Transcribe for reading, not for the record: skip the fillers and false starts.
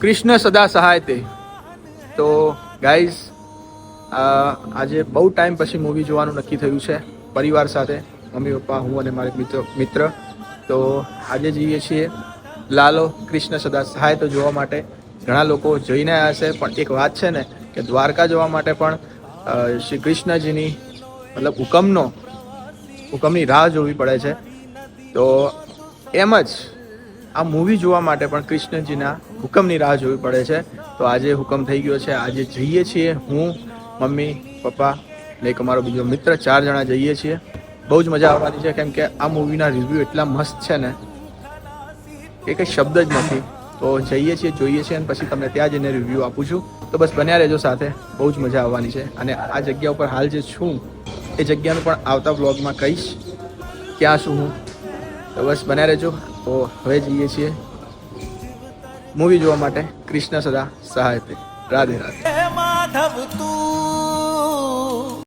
કૃષ્ણ સદા સહાય તે. તો ગાઈઝ આજે બહુ ટાઈમ પછી મૂવી જોવાનું નક્કી થયું છે પરિવાર સાથે, મમ્મી પપ્પા, હું અને મારે મિત્ર. તો આજે જઈએ છીએ લાલો કૃષ્ણ સદા સહાય તો જોવા માટે. ઘણા લોકો જોઈને આવ્યા છે, પણ એક વાત છે ને કે દ્વારકા જવા માટે પણ શ્રી કૃષ્ણજીની મતલબ હુકમની રાહ જોવી પડે છે. તો એમ જ આ મૂવી જોવા માટે પણ કૃષ્ણજીના હુકમની રાહ જોવી પડે છે. તો આજે હુકમ થઈ ગયો છે, આજે જઈએ છીએ. હું, મમ્મી, પપ્પા ને એક અમારો બીજો મિત્ર, 4 જણા જઈએ છીએ. બહુ જ મજા આવવાની છે, કેમ કે આ મૂવીના રિવ્યૂ એટલા મસ્ત છે ને એ કંઈ શબ્દ જ નથી. તો જઈએ છીએ, જોઈએ છીએ, અને પછી તમને ત્યાં જઈને રિવ્યૂ આપું છું. તો બસ બન્યા રહેજો સાથે, બહુ જ મજા આવવાની છે. અને આ જગ્યા ઉપર હાલ જે છું એ જગ્યાનું પણ આવતા વ્લોગમાં કહીશ ક્યાં છું હું. તો બસ બન્યા રહેજો. તો હવે જઈએ છીએ મૂવી જોવા માટે કૃષ્ણ સદા સહાય તે. રાધે રાધે. માધવ તું